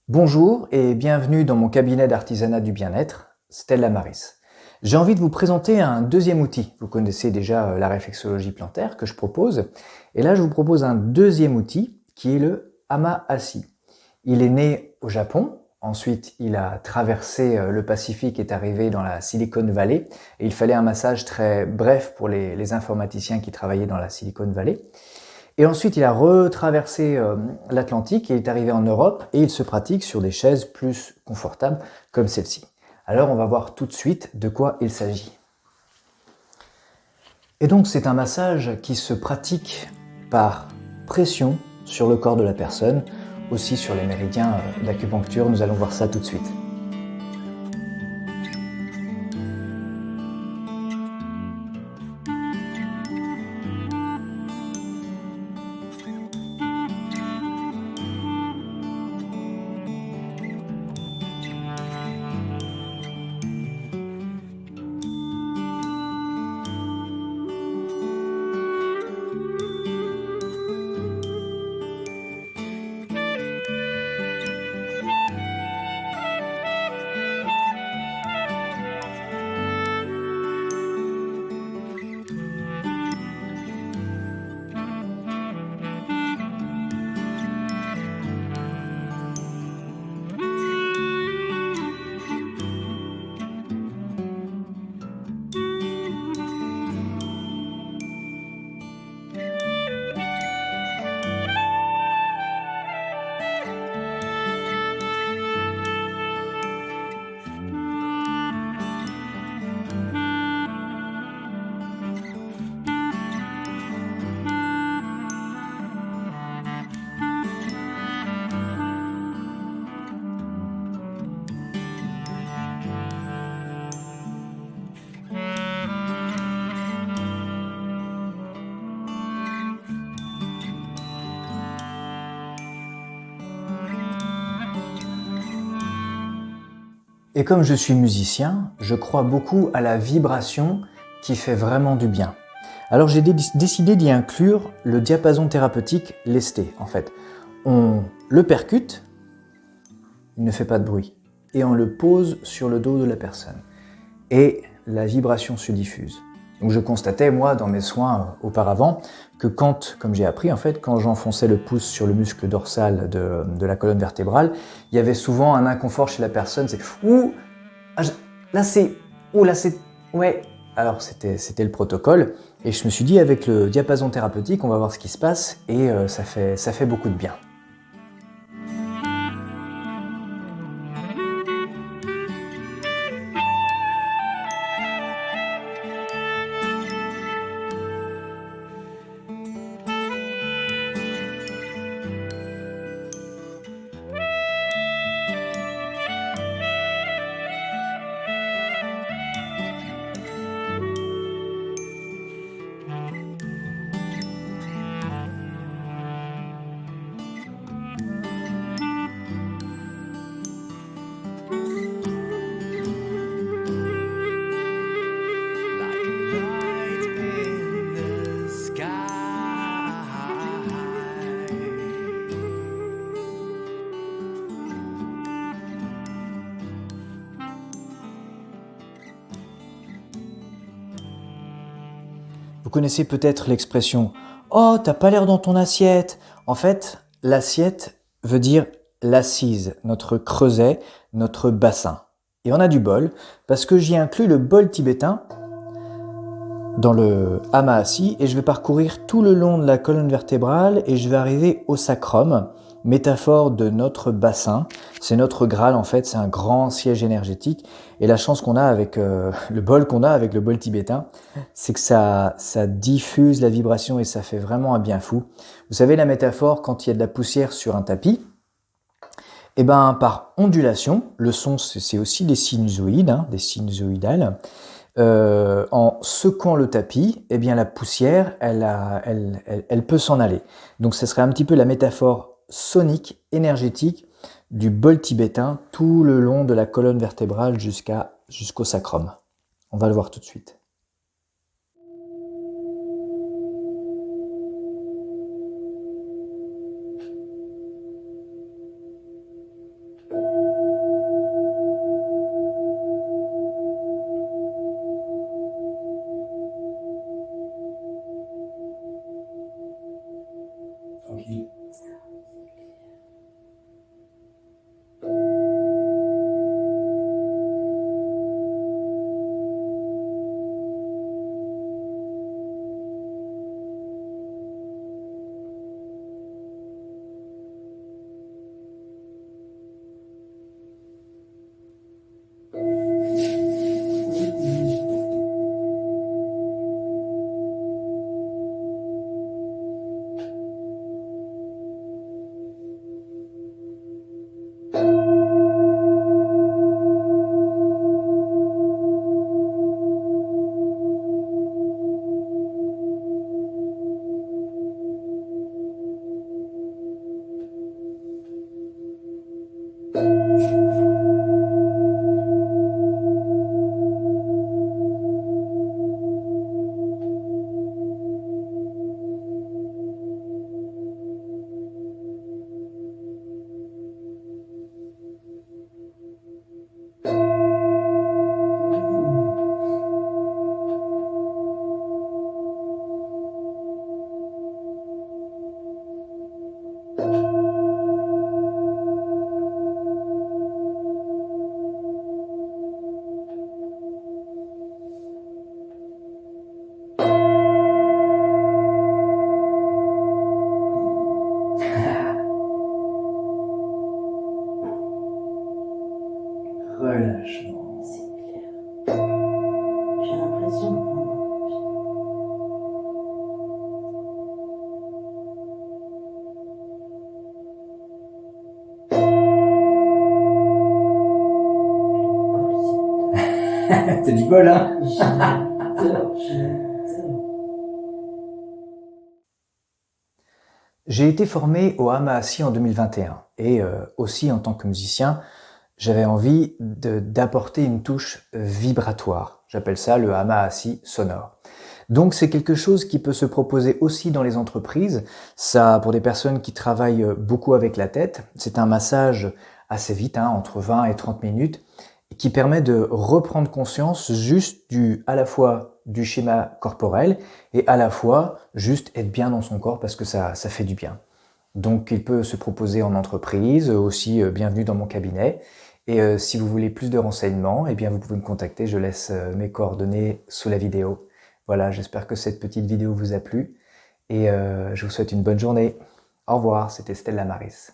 Bonjour et bienvenue dans mon cabinet d'artisanat du bien-être, Stella Maris. J'ai envie de vous présenter un deuxième outil. Vous connaissez déjà la réflexologie plantaire que je propose. Et là, je vous propose un deuxième outil qui est le Hama Assis. Il est né au Japon. Ensuite, il a traversé le Pacifique et est arrivé dans la Silicon Valley. Et il fallait un massage très bref pour les informaticiens qui travaillaient dans la Silicon Valley. Et ensuite, il a retraversé l'Atlantique et est arrivé en Europe et il se pratique sur des chaises plus confortables comme celle-ci. Alors, on va voir tout de suite de quoi il s'agit. Et donc, c'est un massage qui se pratique par pression sur le corps de la personne, aussi sur les méridiens d'acupuncture. Nous allons voir ça tout de suite. Et comme je suis musicien, je crois beaucoup à la vibration qui fait vraiment du bien. Alors j'ai décidé d'y inclure le diapason thérapeutique lesté. En fait, on le percute, il ne fait pas de bruit, et on le pose sur le dos de la personne. Et la vibration se diffuse. Donc je constatais, moi, dans mes soins auparavant, que quand, comme j'ai appris en fait, quand j'enfonçais le pouce sur le muscle dorsal de la colonne vertébrale, il y avait souvent un inconfort chez la personne, c'est « Ouh, là c'est... Ouh, là c'est... Ouais ». Alors c'était le protocole, et je me suis dit, avec le diapason thérapeutique, on va voir ce qui se passe, et ça fait beaucoup de bien. Vous connaissez peut-être l'expression « Oh, t'as pas l'air dans ton assiette ». En fait, l'assiette veut dire l'assise, notre creuset, notre bassin. Et on a du bol, parce que j'y inclus le bol tibétain dans le hama assis, et je vais parcourir tout le long de la colonne vertébrale, et je vais arriver au sacrum, métaphore de notre bassin. C'est notre Graal en fait, c'est un grand siège énergétique. Et la chance qu'on a avec le bol qu'on a avec le bol tibétain, c'est que ça diffuse la vibration et ça fait vraiment un bien fou. Vous savez la métaphore quand il y a de la poussière sur un tapis, et ben par ondulation, le son c'est aussi des sinusoïdes, des sinusoïdales. En secouant le tapis, eh bien la poussière, elle peut s'en aller. Donc ce serait un petit peu la métaphore sonique, énergétique du bol tibétain tout le long de la colonne vertébrale jusqu'au sacrum. On va le voir tout de suite. relâchement. C'est clair. J'ai l'impression de prendre T'as du bol, hein? j'adore. J'ai été formé au hama assis en 2021 et aussi en tant que musicien, j'avais envie d'apporter une touche vibratoire. J'appelle ça le hama assis sonore. Donc c'est quelque chose qui peut se proposer aussi dans les entreprises. Ça, pour des personnes qui travaillent beaucoup avec la tête, c'est un massage assez vite, hein, entre 20 et 30 minutes, qui permet de reprendre conscience juste à la fois du schéma corporel et à la fois juste être bien dans son corps parce que ça fait du bien. Donc il peut se proposer en entreprise, aussi bienvenue dans mon cabinet. Et si vous voulez plus de renseignements, eh bien vous pouvez me contacter, je laisse mes coordonnées sous la vidéo. Voilà, j'espère que cette petite vidéo vous a plu et je vous souhaite une bonne journée. Au revoir, c'était Stella Maris.